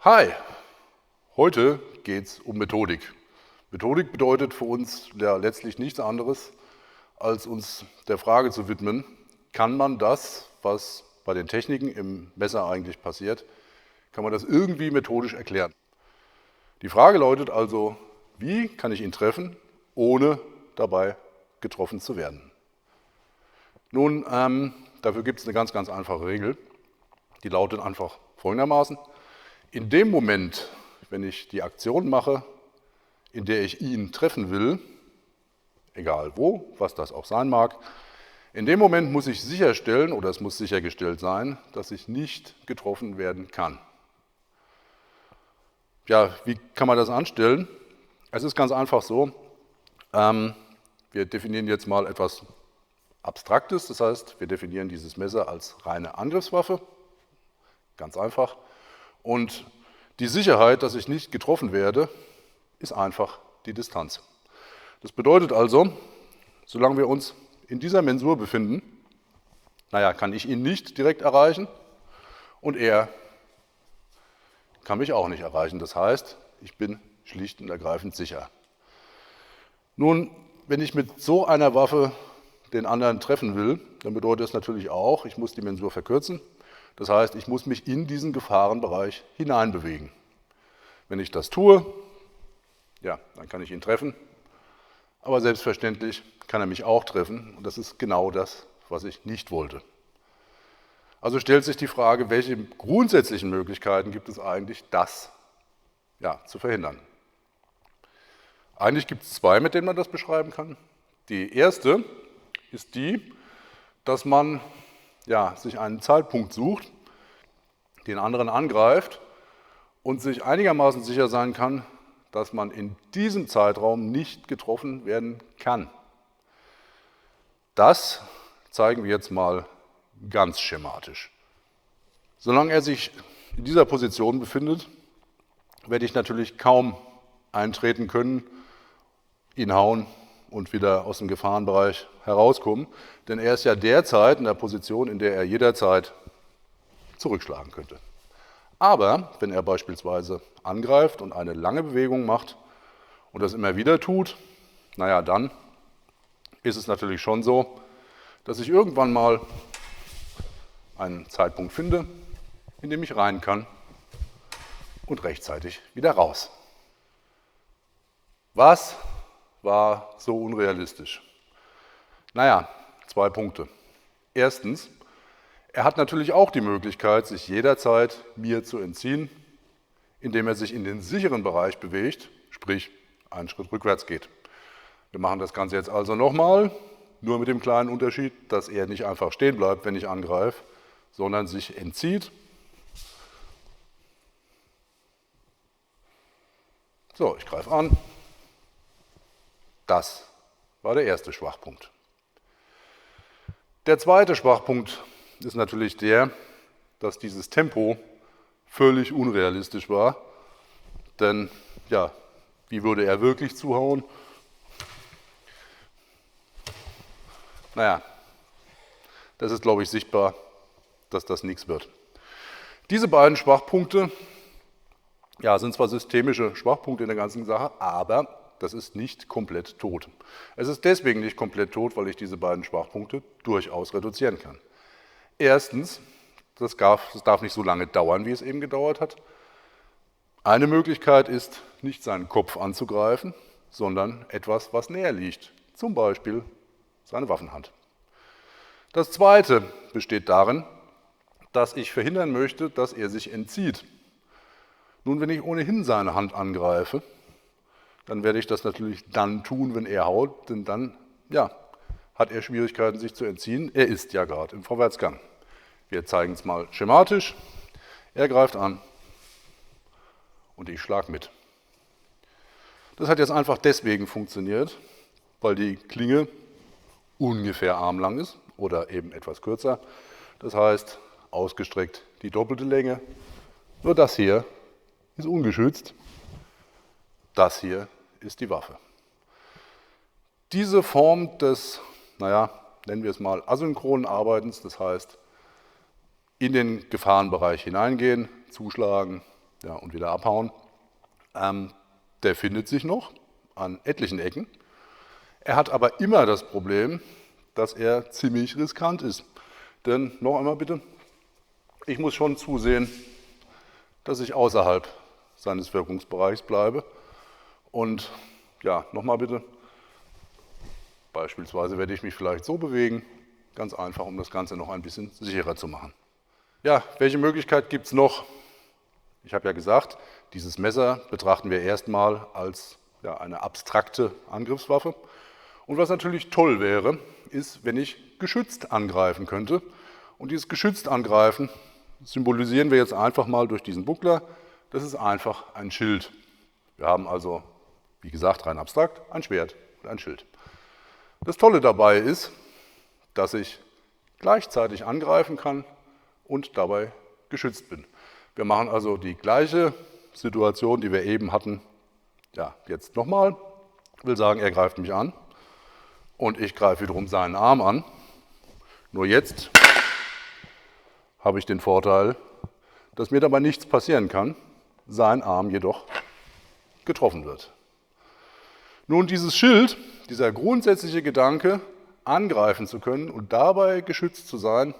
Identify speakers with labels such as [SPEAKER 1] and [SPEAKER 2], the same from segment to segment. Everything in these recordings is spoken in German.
[SPEAKER 1] Hi, heute geht es um Methodik. Methodik bedeutet für uns ja letztlich nichts anderes, als uns der Frage zu widmen, kann man das, was bei den Techniken im Messer eigentlich passiert, kann man das irgendwie methodisch erklären? Die Frage lautet also, wie kann ich ihn treffen, ohne dabei getroffen zu werden? Nun, dafür gibt es eine ganz einfache Regel, die lautet einfach folgendermaßen: In dem Moment, wenn ich die Aktion mache, in der ich ihn treffen will, egal wo, was das auch sein mag, in dem Moment muss ich sicherstellen, oder es muss sichergestellt sein, dass ich nicht getroffen werden kann. Ja, wie kann man das anstellen? Es ist ganz einfach so, wir definieren jetzt mal etwas Abstraktes, das heißt, wir definieren dieses Messer als reine Angriffswaffe, ganz einfach. Und die Sicherheit, dass ich nicht getroffen werde, ist einfach die Distanz. Das bedeutet also, solange wir uns in dieser Mensur befinden, kann ich ihn nicht direkt erreichen und er kann mich auch nicht erreichen. Das heißt, ich bin schlicht und ergreifend sicher. Nun, wenn ich mit so einer Waffe den anderen treffen will, dann bedeutet das natürlich auch, ich muss die Mensur verkürzen. Das heißt, ich muss mich in diesen Gefahrenbereich hineinbewegen. Wenn ich das tue, ja, dann kann ich ihn treffen. Aber selbstverständlich kann er mich auch treffen. Und das ist genau das, was ich nicht wollte. Also stellt sich die Frage, welche grundsätzlichen Möglichkeiten gibt es eigentlich, das zu verhindern? Eigentlich gibt es zwei, mit denen man das beschreiben kann. Die erste ist die, dass man sich einen Zeitpunkt sucht, den anderen angreift und sich einigermaßen sicher sein kann, dass man in diesem Zeitraum nicht getroffen werden kann. Das zeigen wir jetzt mal ganz schematisch. Solange er sich in dieser Position befindet, werde ich natürlich kaum eintreten können, ihn hauen und wieder aus dem Gefahrenbereich herauskommen, denn er ist ja derzeit in der Position, in der er jederzeit zurückschlagen könnte. Aber wenn er beispielsweise angreift und eine lange Bewegung macht und das immer wieder tut, dann ist es natürlich schon so, dass ich irgendwann mal einen Zeitpunkt finde, in dem ich rein kann und rechtzeitig wieder raus. Was war so unrealistisch? Zwei Punkte. Erstens, er hat natürlich auch die Möglichkeit, sich jederzeit mir zu entziehen, indem er sich in den sicheren Bereich bewegt, sprich einen Schritt rückwärts geht. Wir machen das Ganze jetzt also nochmal, nur mit dem kleinen Unterschied, dass er nicht einfach stehen bleibt, wenn ich angreife, sondern sich entzieht. So, ich greife an. Das war der erste Schwachpunkt. Der zweite Schwachpunkt ist natürlich der, dass dieses Tempo völlig unrealistisch war. Denn wie würde er wirklich zuhauen? Das ist, glaube ich, sichtbar, dass das nichts wird. Diese beiden Schwachpunkte sind zwar systemische Schwachpunkte in der ganzen Sache, aber das ist nicht komplett tot. Es ist deswegen nicht komplett tot, weil ich diese beiden Schwachpunkte durchaus reduzieren kann. Erstens, das darf nicht so lange dauern, wie es eben gedauert hat. Eine Möglichkeit ist, nicht seinen Kopf anzugreifen, sondern etwas, was näher liegt, zum Beispiel seine Waffenhand. Das zweite besteht darin, dass ich verhindern möchte, dass er sich entzieht. Nun, wenn ich ohnehin seine Hand angreife, dann werde ich das natürlich dann tun, wenn er haut, denn dann hat er Schwierigkeiten, sich zu entziehen. Er ist ja gerade im Vorwärtsgang. Wir zeigen es mal schematisch. Er greift an und ich schlage mit. Das hat jetzt einfach deswegen funktioniert, weil die Klinge ungefähr armlang ist oder eben etwas kürzer. Das heißt, ausgestreckt die doppelte Länge. Nur das hier ist ungeschützt. Das hier ist die Waffe. Diese Form des, nennen wir es mal asynchronen Arbeitens, das heißt, in den Gefahrenbereich hineingehen, zuschlagen, ja, und wieder abhauen. Der findet sich noch an etlichen Ecken. Er hat aber immer das Problem, dass er ziemlich riskant ist. Denn, noch einmal bitte, ich muss schon zusehen, dass ich außerhalb seines Wirkungsbereichs bleibe. Und ja, nochmal bitte, beispielsweise werde ich mich vielleicht so bewegen, ganz einfach, um das Ganze noch ein bisschen sicherer zu machen. Ja, welche Möglichkeit gibt es noch? Ich habe ja gesagt, dieses Messer betrachten wir erstmal als ja, eine abstrakte Angriffswaffe. Und was natürlich toll wäre, ist, wenn ich geschützt angreifen könnte. Und dieses geschützt angreifen symbolisieren wir jetzt einfach mal durch diesen Buckler. Das ist einfach ein Schild. Wir haben also, wie gesagt, rein abstrakt, ein Schwert und ein Schild. Das Tolle dabei ist, dass ich gleichzeitig angreifen kann und dabei geschützt bin. Wir machen also die gleiche Situation, die wir eben hatten, ja, jetzt nochmal. Ich will sagen, er greift mich an und ich greife wiederum seinen Arm an. Nur jetzt habe ich den Vorteil, dass mir dabei nichts passieren kann, sein Arm jedoch getroffen wird. Nun, dieses Schild, dieser grundsätzliche Gedanke, angreifen zu können und dabei geschützt zu sein,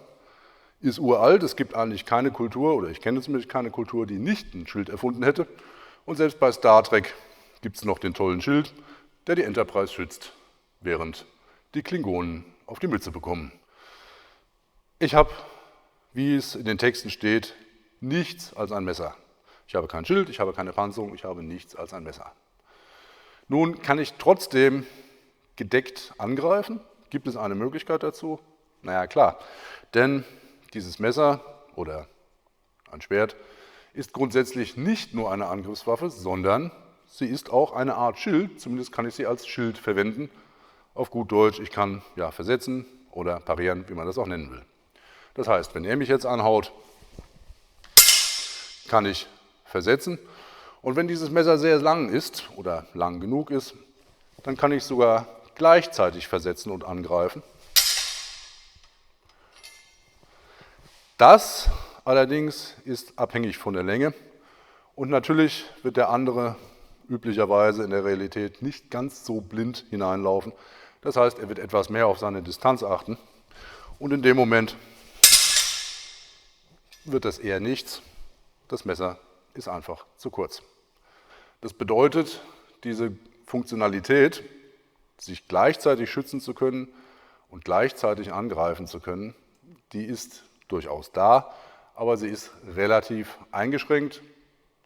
[SPEAKER 1] ist uralt. Es gibt eigentlich keine Kultur, oder ich kenne zumindest keine Kultur, die nicht ein Schild erfunden hätte. Und selbst bei Star Trek gibt es noch den tollen Schild, der die Enterprise schützt, während die Klingonen auf die Mütze bekommen. Ich habe, wie es in den Texten steht, nichts als ein Messer. Ich habe kein Schild, ich habe keine Panzerung, ich habe nichts als ein Messer. Nun kann ich trotzdem gedeckt angreifen. Gibt es eine Möglichkeit dazu? Naja, klar, denn dieses Messer oder ein Schwert ist grundsätzlich nicht nur eine Angriffswaffe, sondern sie ist auch eine Art Schild, zumindest kann ich sie als Schild verwenden. Auf gut Deutsch, ich kann ja versetzen oder parieren, wie man das auch nennen will. Das heißt, wenn er mich jetzt anhaut, kann ich versetzen. Und wenn dieses Messer sehr lang ist oder lang genug ist, dann kann ich sogar gleichzeitig versetzen und angreifen. Das allerdings ist abhängig von der Länge und natürlich wird der andere üblicherweise in der Realität nicht ganz so blind hineinlaufen. Das heißt, er wird etwas mehr auf seine Distanz achten und in dem Moment wird das eher nichts. Das Messer ist einfach zu kurz. Das bedeutet, diese Funktionalität, sich gleichzeitig schützen zu können und gleichzeitig angreifen zu können, die ist durchaus da, aber sie ist relativ eingeschränkt,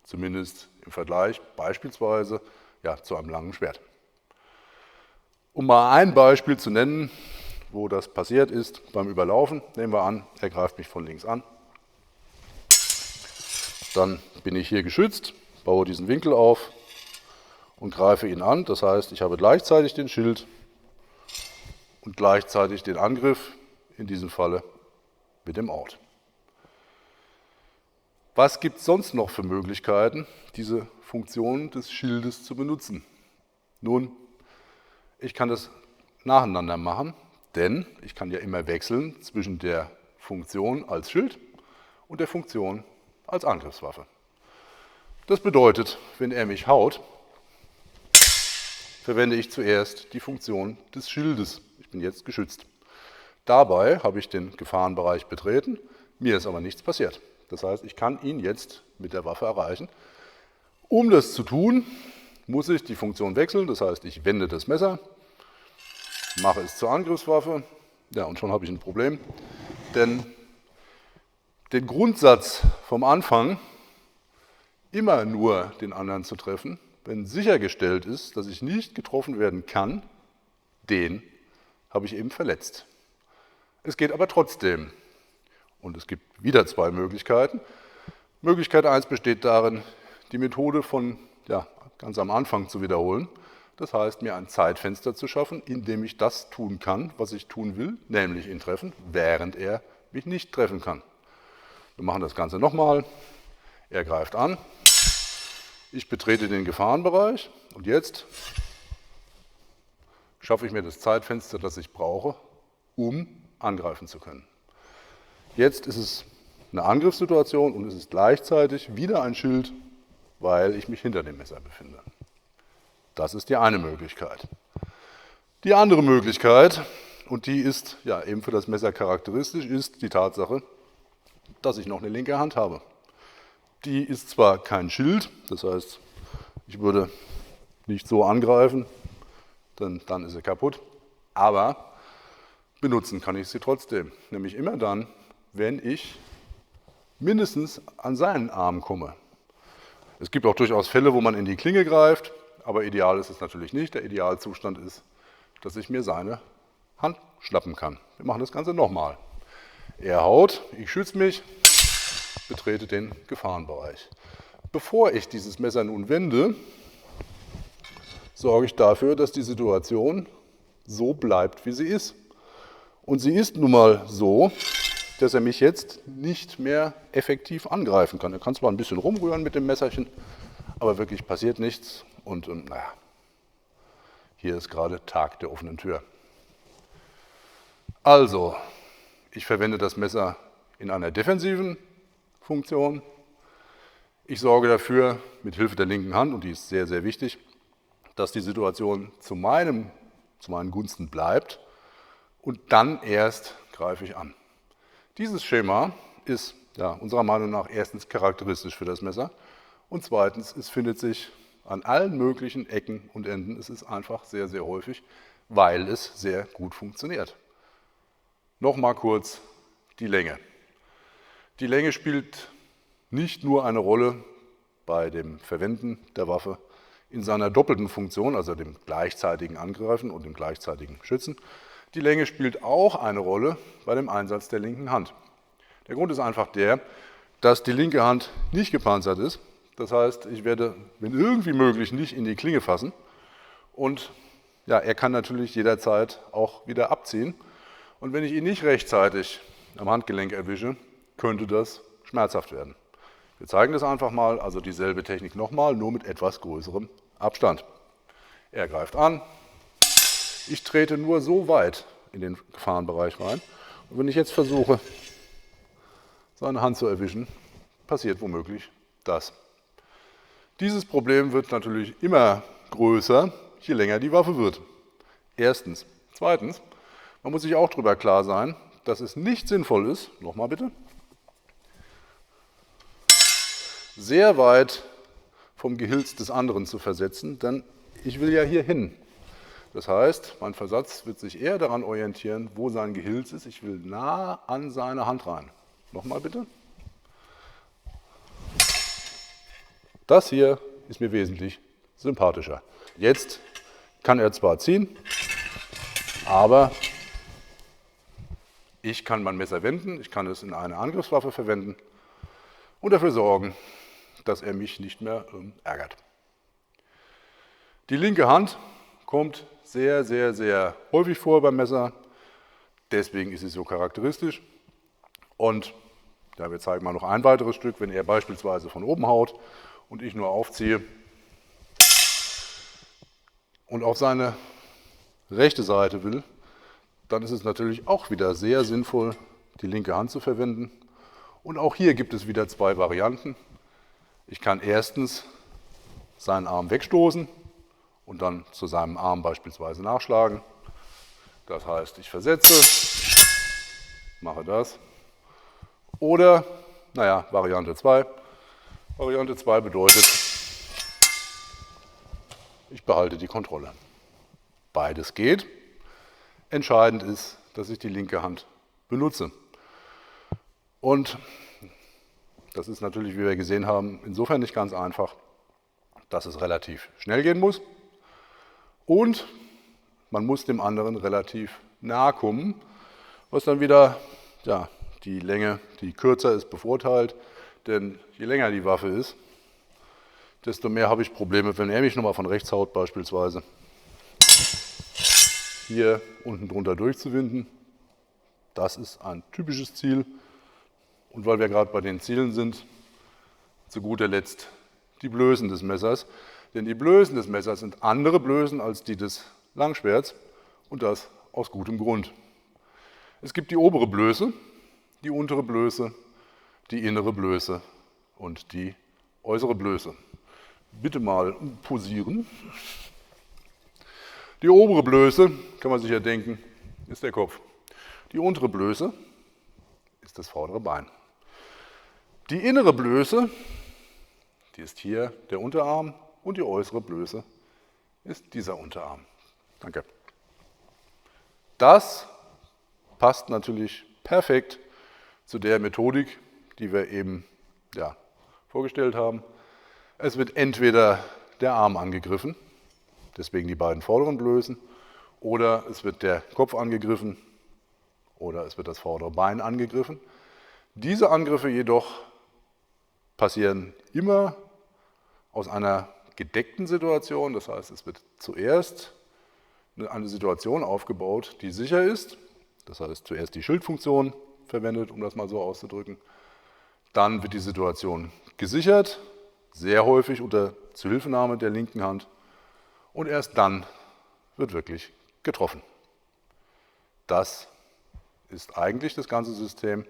[SPEAKER 1] zumindest im Vergleich beispielsweise ja, zu einem langen Schwert. Um mal ein Beispiel zu nennen, wo das passiert ist beim Überlaufen, nehmen wir an, er greift mich von links an. Dann bin ich hier geschützt, baue diesen Winkel auf und greife ihn an. Das heißt, ich habe gleichzeitig den Schild und gleichzeitig den Angriff, in diesem Falle mit dem Out. Was gibt es sonst noch für Möglichkeiten, diese Funktion des Schildes zu benutzen? Nun, ich kann das nacheinander machen, denn ich kann ja immer wechseln zwischen der Funktion als Schild und der Funktion als Angriffswaffe. Das bedeutet, wenn er mich haut, verwende ich zuerst die Funktion des Schildes. Ich bin jetzt geschützt. Dabei habe ich den Gefahrenbereich betreten, mir ist aber nichts passiert. Das heißt, ich kann ihn jetzt mit der Waffe erreichen. Um das zu tun, muss ich die Funktion wechseln, das heißt, ich wende das Messer, mache es zur Angriffswaffe, ja, und schon habe ich ein Problem. Denn den Grundsatz vom Anfang, immer nur den anderen zu treffen, wenn sichergestellt ist, dass ich nicht getroffen werden kann, den habe ich eben verletzt. Es geht aber trotzdem. Und es gibt wieder zwei Möglichkeiten. Möglichkeit 1 besteht darin, die Methode von ganz am Anfang zu wiederholen. Das heißt, mir ein Zeitfenster zu schaffen, in dem ich das tun kann, was ich tun will, nämlich ihn treffen, während er mich nicht treffen kann. Wir machen das Ganze nochmal. Er greift an. Ich betrete den Gefahrenbereich und jetzt schaffe ich mir das Zeitfenster, das ich brauche, um angreifen zu können. Jetzt ist es eine Angriffssituation und es ist gleichzeitig wieder ein Schild weil ich mich hinter dem Messer befinde. Das ist die eine Möglichkeit. Die andere Möglichkeit, und die ist ja eben für das Messer charakteristisch, ist die Tatsache, dass ich noch eine linke Hand habe. Die ist zwar kein Schild, das heißt, ich würde nicht so angreifen, denn dann ist sie kaputt, aber benutzen kann ich sie trotzdem, nämlich immer dann, wenn ich mindestens an seinen Arm komme. Es gibt auch durchaus Fälle, wo man in die Klinge greift, aber ideal ist es natürlich nicht. Der Idealzustand ist, dass ich mir seine Hand schnappen kann. Wir machen das Ganze nochmal. Er haut, ich schütze mich, betrete den Gefahrenbereich. Bevor ich dieses Messer nun wende, sorge ich dafür, dass die Situation so bleibt, wie sie ist. Und sie ist nun mal so, dass er mich jetzt nicht mehr effektiv angreifen kann. Er kann zwar ein bisschen rumrühren mit dem Messerchen, aber wirklich passiert nichts. Und naja, hier ist gerade Tag der offenen Tür. Also, ich verwende das Messer in einer defensiven Funktion. Ich sorge dafür, mit Hilfe der linken Hand, und die ist sehr, sehr wichtig, dass die Situation zu meinen Gunsten bleibt. Und dann erst greife ich an. Dieses Schema ist ja, unserer Meinung nach erstens charakteristisch für das Messer und zweitens, es findet sich an allen möglichen Ecken und Enden. Es ist einfach sehr, sehr häufig, weil es sehr gut funktioniert. Nochmal kurz die Länge. Die Länge spielt nicht nur eine Rolle bei dem Verwenden der Waffe in seiner doppelten Funktion, also dem gleichzeitigen Angreifen und dem gleichzeitigen Schützen. Die Länge spielt auch eine Rolle bei dem Einsatz der linken Hand. Der Grund ist einfach der, dass die linke Hand nicht gepanzert ist. Das heißt, ich werde, wenn irgendwie möglich, nicht in die Klinge fassen. Und ja, er kann natürlich jederzeit auch wieder abziehen. Und wenn ich ihn nicht rechtzeitig am Handgelenk erwische, könnte das schmerzhaft werden. Wir zeigen das einfach mal, also dieselbe Technik nochmal, nur mit etwas größerem Abstand. Er greift an. Ich trete nur so weit in den Gefahrenbereich rein. Und wenn ich jetzt versuche, seine Hand zu erwischen, passiert womöglich das. Dieses Problem wird natürlich immer größer, je länger die Waffe wird. Erstens. Zweitens, man muss sich auch darüber klar sein, dass es nicht sinnvoll ist, nochmal bitte, sehr weit vom Gehilz des anderen zu versetzen, denn ich will ja hier hin. Das heißt, mein Versatz wird sich eher daran orientieren, wo sein Gehilz ist. Ich will nah an seine Hand rein. Nochmal bitte. Das hier ist mir wesentlich sympathischer. Jetzt kann er zwar ziehen, aber ich kann mein Messer wenden, ich kann es in eine Angriffswaffe verwenden und dafür sorgen, dass er mich nicht mehr ärgert. Die linke Hand kommt sehr, sehr, sehr häufig vor beim Messer. Deswegen ist sie so charakteristisch. Und ja, wir zeigen mal noch ein weiteres Stück, wenn er beispielsweise von oben haut und ich nur aufziehe und auf seine rechte Seite will, dann ist es natürlich auch wieder sehr sinnvoll, die linke Hand zu verwenden. Und auch hier gibt es wieder zwei Varianten. Ich kann erstens seinen Arm wegstoßen und dann zu seinem Arm beispielsweise nachschlagen. Das heißt, ich versetze, mache das. Oder, naja, Variante 2. Variante 2 bedeutet, ich behalte die Kontrolle. Beides geht. Entscheidend ist, dass ich die linke Hand benutze. Und das ist natürlich, wie wir gesehen haben, insofern nicht ganz einfach, dass es relativ schnell gehen muss und man muss dem anderen relativ nahe kommen, was dann wieder, ja, die Länge, die kürzer ist, bevorteilt, denn je länger die Waffe ist, desto mehr habe ich Probleme, wenn er mich nochmal von rechts haut beispielsweise, hier unten drunter durchzuwinden. Das ist ein typisches Ziel. Und weil wir gerade bei den Zielen sind, zu guter Letzt die Blößen des Messers. Denn die Blößen des Messers sind andere Blößen als die des Langschwerts und das aus gutem Grund. Es gibt die obere Blöße, die untere Blöße, die innere Blöße und die äußere Blöße. bitte mal posieren. Die obere Blöße, kann man sich ja denken, ist der Kopf. Die untere Blöße ist das vordere Bein. Die innere Blöße, die ist hier der Unterarm und die äußere Blöße ist dieser Unterarm. Danke. Das passt natürlich perfekt zu der Methodik, die wir eben vorgestellt haben. Es wird entweder der Arm angegriffen, deswegen die beiden vorderen Blößen, oder es wird der Kopf angegriffen oder es wird das vordere Bein angegriffen. Diese Angriffe jedoch passieren immer aus einer gedeckten Situation, das heißt, es wird zuerst eine Situation aufgebaut, die sicher ist, das heißt zuerst die Schildfunktion verwendet, um das mal so auszudrücken. Dann wird die Situation gesichert, sehr häufig unter Zuhilfenahme der linken Hand, und erst dann wird wirklich getroffen. Das ist eigentlich das ganze System,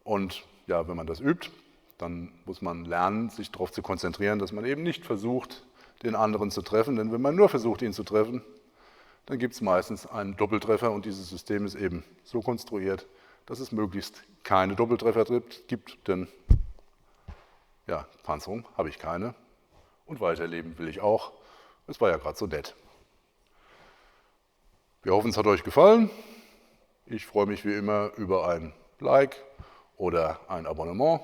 [SPEAKER 1] und ja, wenn man das übt, dann muss man lernen, sich darauf zu konzentrieren, dass man eben nicht versucht, den anderen zu treffen, denn wenn man nur versucht, ihn zu treffen, dann gibt es meistens einen Doppeltreffer, und dieses System ist eben so konstruiert, dass es möglichst keine Doppeltreffer gibt, denn ja, Panzerung habe ich keine und weiterleben will ich auch. Es war ja gerade so nett. Wir hoffen, es hat euch gefallen. Ich freue mich wie immer über ein Like oder ein Abonnement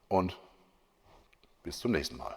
[SPEAKER 1] und bis zum nächsten Mal.